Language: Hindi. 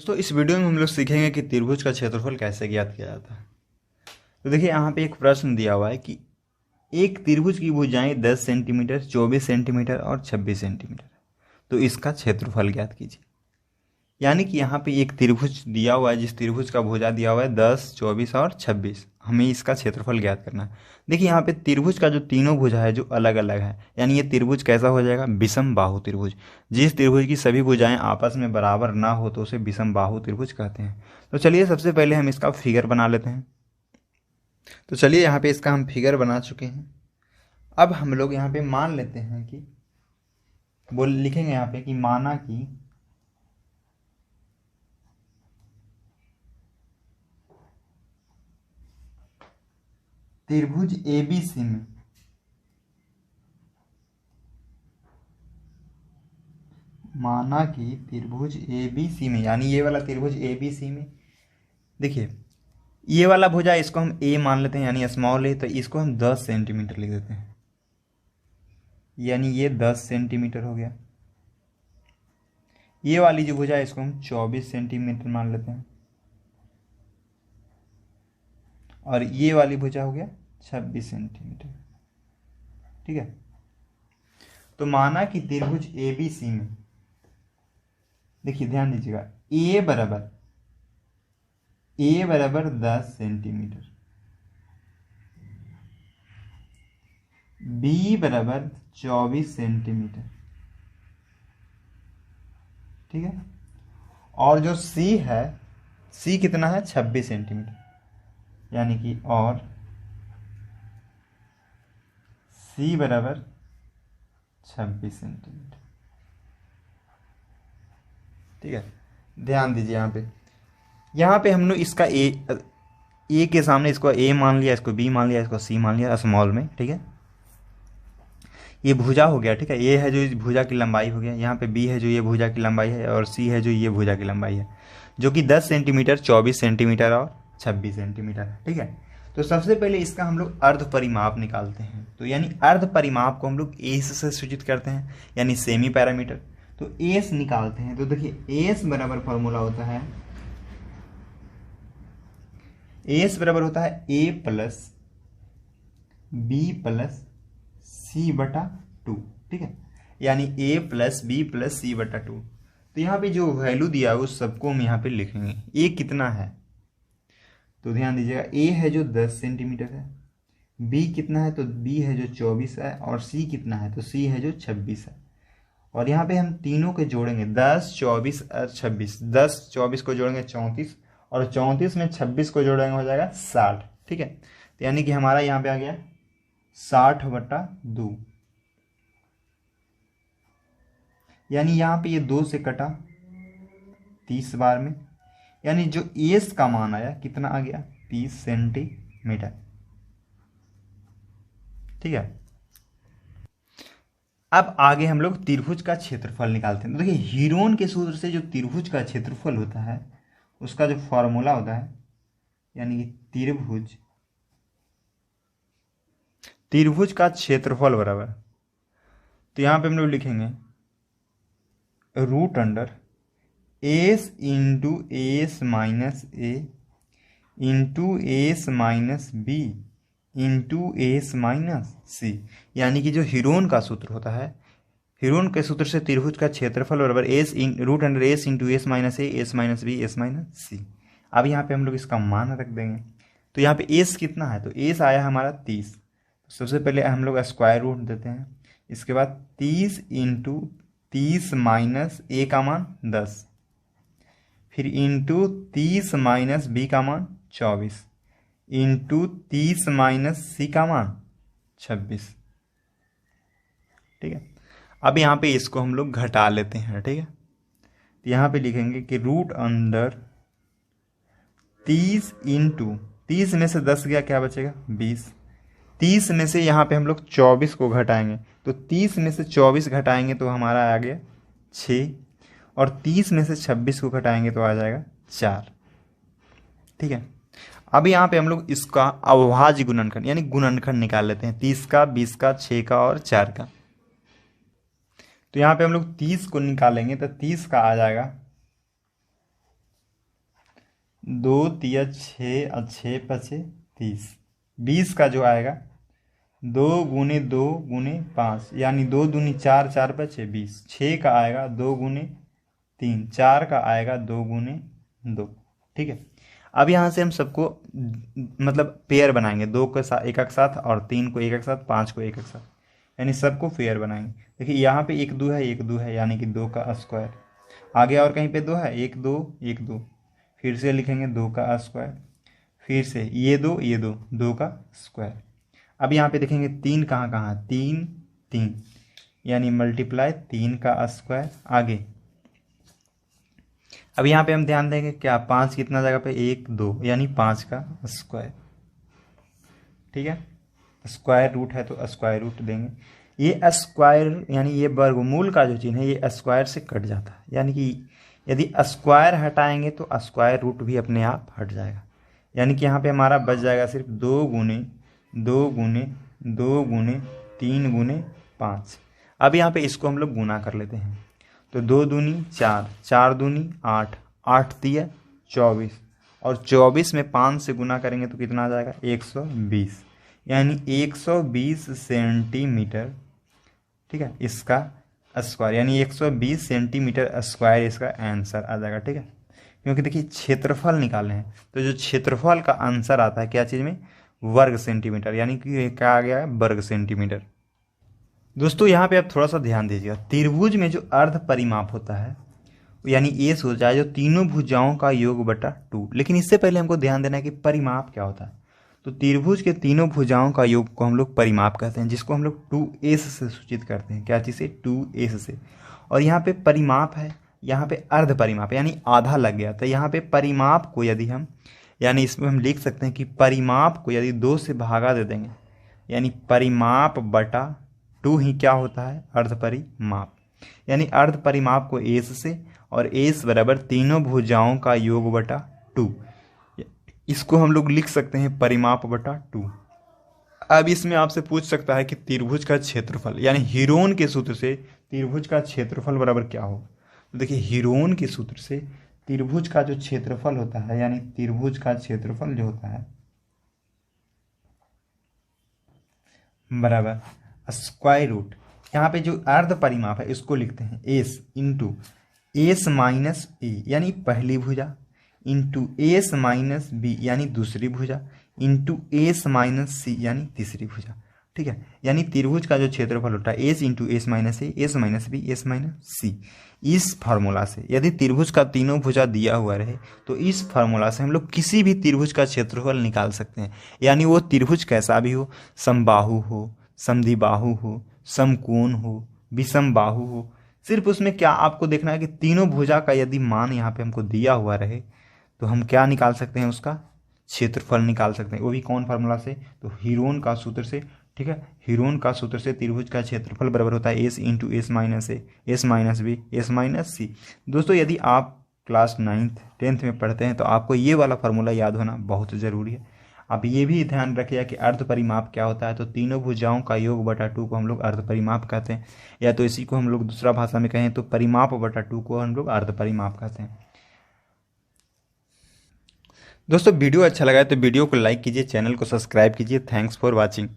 दोस्तों इस वीडियो में हम लोग सीखेंगे कि त्रिभुज का क्षेत्रफल कैसे ज्ञात किया जाता है। तो देखिए यहाँ पे एक प्रश्न दिया हुआ है कि एक त्रिभुज की भुजाएं 10 सेंटीमीटर, 24 सेंटीमीटर और 26 सेंटीमीटर, तो इसका क्षेत्रफल ज्ञात कीजिए। यानी कि यहाँ पे एक त्रिभुज दिया हुआ है, जिस त्रिभुज का भुजा दिया हुआ है 10, 24 और 26, हमें इसका क्षेत्रफल ज्ञात करना है। देखिए यहाँ पे त्रिभुज का जो तीनों भुजा है जो अलग अलग है, यानी ये त्रिभुज कैसा हो जाएगा, विषम बाहु त्रिभुज। जिस त्रिभुज की सभी भुजाएं आपस में बराबर ना हो तो उसे विषम बाहु त्रिभुज कहते हैं। तो चलिए सबसे पहले हम इसका फिगर बना लेते हैं। तो चलिए यहाँ पे इसका हम फिगर बना चुके हैं। अब हम लोग यहाँ पे मान लेते हैं कि लिखेंगे यहाँ पे कि माना कि त्रिभुज एबीसी में त्रिभुज एबीसी में, यानी ये वाला त्रिभुज एबीसी में, देखिए ये वाला भुजा इसको हम ए मान लेते हैं, यानी स्मॉल ए, तो इसको हम 10 सेंटीमीटर लिख देते हैं, यानी ये 10 सेंटीमीटर हो गया। ये वाली जो भुजा है इसको हम 24 सेंटीमीटर मान लेते हैं, और ये वाली भुजा हो गया 26 सेंटीमीटर। ठीक है, तो माना कि त्रिभुज एबीसी में, देखिए ध्यान दीजिएगा, ए बराबर 10 सेंटीमीटर, बी बराबर 24 सेंटीमीटर, ठीक है, और जो सी है, सी कितना है, 26 सेंटीमीटर, यानी कि और सी बराबर 26 सेंटीमीटर। ठीक है, ध्यान दीजिए यहाँ पे हम लोग इसका ए के सामने इसको ए मान लिया, इसको बी मान लिया, इसको सी मान लिया स्मॉल में। ठीक है, ये भुजा हो गया। ठीक है, ए है जो इस भुजा की लंबाई हो गया, यहाँ पे बी है जो ये भुजा की लंबाई है, और सी है जो ये भुजा की लंबाई है, जो कि 10 सेंटीमीटर, 24 सेंटीमीटर और 26 सेंटीमीटर है। ठीक है, तो सबसे पहले इसका हम लोग अर्ध परिमाप निकालते हैं। तो यानी अर्ध परिमाप को हम लोग एस से सूचित करते हैं, यानी सेमी पैरामीटर। तो एस निकालते हैं, तो देखिए एस बराबर फॉर्मूला होता है, एस बराबर होता है ए प्लस बी प्लस सी बटा 2। ठीक है, यानी ए प्लस बी प्लस सी बटा 2। तो यहाँ पे जो वैल्यू दिया है उस सबको हम यहाँ पे लिखेंगे। ए कितना है, तो ध्यान दीजिएगा, ए है जो 10 सेंटीमीटर है, बी कितना है, तो बी है जो 24 है, और सी कितना है, तो सी है जो 26 है। और यहाँ पे हम तीनों के जोड़ेंगे, 10, 24 और 26। 10, 24 को जोड़ेंगे 34, और 34 में 26 को जोड़ेंगे हो जाएगा 60। ठीक है, तो यानी कि हमारा यहाँ पे आ गया 60 बटा 2, यानी यहाँ पे ये 2 से कटा 30 बार में, यानी जो एस का मान आया कितना आ गया, 30 सेंटीमीटर। ठीक है, अब आगे हम लोग त्रिभुज का क्षेत्रफल निकालते हैं। तो देखिए हीरोन के सूत्र से जो त्रिभुज का क्षेत्रफल होता है उसका जो फॉर्मूला होता है, यानी कि त्रिभुज का क्षेत्रफल बराबर, तो यहाँ पे हम लोग लिखेंगे root under s into s minus a into s minus b into s minus c. यानी कि जो हीरोन का सूत्र होता है, हीरोन के सूत्र से त्रिभुज का क्षेत्रफल बराबर s root under s into s minus a, s minus b, s minus c. अब यहाँ पे हम लोग इसका मान रख देंगे। तो यहाँ पे एस कितना है, तो एस आया हमारा 30। तो सबसे पहले हम लोग स्क्वायर रूट देते हैं, इसके बाद 30 इंटू 30 माइनस ए का मान 10, फिर इंटू 30 माइनस बी का मान 24, इंटू 30 माइनस सी का मान 26। ठीक है, अब यहाँ पे इसको हम लोग घटा लेते हैं। ठीक है, तो यहाँ पे लिखेंगे कि रूट अंडर 30 इंटू 30 में से 10 गया, क्या बचेगा, 20। 30 में से यहाँ पे हम लोग 24 को घटाएंगे, तो 30 में से 24 घटाएंगे तो हमारा आ गया 6, और 30 में से 26 को घटाएंगे तो आ जाएगा 4। ठीक है, अब यहाँ पे हम लोग इसका अविभाज्य गुणनखंड यानी गुणनखंड निकाल लेते हैं, 30 का, 20 का, 6 का और 4 का। तो यहाँ पे हम लोग 30 को निकालेंगे तो 30 का आ जाएगा 2 तिया 6 और 6 पचे 30, 20 का जो आएगा 2 गुने 2 गुने 5 यानी 2 दूनी 4, 4 पचे 20, 6 का आएगा 2 गुने 3, 4 का आएगा 2 गुने 2। ठीक है, अब यहाँ से हम सबको मतलब पेयर बनाएंगे, 2 को एक एक साथ और 3 को एक एक साथ, 5 को एक एक साथ, यानी सबको पेयर बनाएंगे। देखिए यहाँ पे 1 2 है, 1 2 है, यानी कि 2 का स्क्वायर। आगे और कहीं पे 2 है, 1 2 1 2, फिर से लिखेंगे 2 का स्क्वायर, फिर से ये 2 ये 2, 2 का स्क्वायर। अब यहाँ पे देखेंगे 3 कहाँ कहाँ, 3 3, यानी मल्टीप्लाई 3 का स्क्वायर। आगे अब यहाँ पे हम ध्यान देंगे क्या, 5 कितना जगह पे, 1 2, यानी 5 का स्क्वायर। ठीक है, स्क्वायर रूट है तो स्क्वायर रूट देंगे। ये स्क्वायर यानी ये वर्गमूल का जो चिन्ह है ये स्क्वायर से कट जाता है, यानी कि यदि स्क्वायर हटाएंगे तो स्क्वायर रूट भी अपने आप हट जाएगा, यानी कि यहाँ पे हमारा बच जाएगा सिर्फ 2 गुने 2 गुने 2 गुने 3 गुने 5। अब यहाँ पे इसको हम लोग गुना कर लेते हैं, तो 2 दूनी 4, 4 दूनी 8, 8 तिया 24, और 24 में 5 से गुना करेंगे तो कितना आ जाएगा, 120, यानी 120 सेंटीमीटर। ठीक है, इसका स्क्वायर यानी 120 सेंटीमीटर स्क्वायर इसका आंसर आ जाएगा। ठीक है, क्योंकि देखिए क्षेत्रफल निकालने हैं तो जो क्षेत्रफल का आंसर आता है क्या चीज़ में, वर्ग सेंटीमीटर, यानी कि क्या आ गया है, वर्ग सेंटीमीटर। दोस्तों यहाँ पे आप थोड़ा सा ध्यान दीजिएगा, त्रिभुज में जो अर्ध परिमाप होता है यानी ये सोचा है जो तीनों भुजाओं का योग बटा 2, लेकिन इससे पहले हमको ध्यान देना है कि परिमाप क्या होता है। तो त्रिभुज के तीनों भुजाओं का योग को हम लोग परिमाप कहते हैं, जिसको हम लोग 2s से सूचित करते हैं। क्या चीज़ से, 2s से। और यहाँ पे परिमाप है, यहाँ पे अर्ध परिमाप यानी आधा लग गया, तो यहाँ पे परिमाप को यदि हम यानी इसमें हम लिख सकते हैं कि परिमाप को यदि 2 से भागा दे देंगे, यानी परिमाप बटा 2 ही क्या होता है, अर्ध परिमाप। यानी अर्ध परिमाप को एस से, और एस बराबर तीनों भुजाओं का योग बटा 2, इसको हम लोग लिख सकते हैं परिमाप बटा 2। अब इसमें आपसे पूछ सकता है कि त्रिभुज का क्षेत्रफल यानी हीरोन के सूत्र से त्रिभुज का क्षेत्रफल बराबर क्या हो। तो देखिए हीरोन के सूत्र से त्रिभुज का जो क्षेत्रफल होता है यानी त्रिभुज का क्षेत्रफल जो होता है बराबर स्क्वायर रूट, यहाँ पे जो अर्ध परिमाप है इसको लिखते हैं एस इंटू एस माइनस ए यानी पहली भुजा, इंटू एस माइनस बी यानी दूसरी भुजा, इंटू एस माइनस सी यानी तीसरी भुजा। ठीक है, यानी त्रिभुज का जो क्षेत्रफल होता है s into s minus a, s minus b, s minus c. इस फार्मूला से यदि त्रिभुज का तीनों भुजा दिया हुआ रहे तो इस फार्मूला से हम लोग किसी भी त्रिभुज का क्षेत्रफल निकाल सकते हैं, यानी वो त्रिभुज कैसा भी हो, समबाहु हो, समद्विबाहु हो, समकोण हो, विषम बाहु हो, सिर्फ उसमें क्या आपको देखना है कि तीनों भुजा का यदि मान यहाँ पे हमको दिया हुआ रहे तो हम क्या निकाल सकते हैं, उसका क्षेत्रफल निकाल सकते हैं। वो भी कौन फार्मूला से, तो हीरोन का सूत्र से। ठीक है, हीरोन का सूत्र से त्रिभुज का क्षेत्रफल बराबर होता है s into s minus a, s minus b, s minus c. दोस्तों यदि आप क्लास 9th 10th में पढ़ते हैं तो आपको ये वाला फार्मूला याद होना बहुत ज़रूरी है। आप ये भी ध्यान रखिएगा कि अर्ध परिमाप क्या होता है, तो तीनों भुजाओं का योग बटा 2 को हम लोग अर्ध परिमाप कहते हैं, या तो इसी को हम लोग दूसरा भाषा में कहें तो परिमाप बटा 2 को हम लोग अर्ध परिमाप कहते हैं। दोस्तों वीडियो अच्छा लगा है तो वीडियो को लाइक कीजिए, चैनल को सब्सक्राइब कीजिए। Thanks for watching.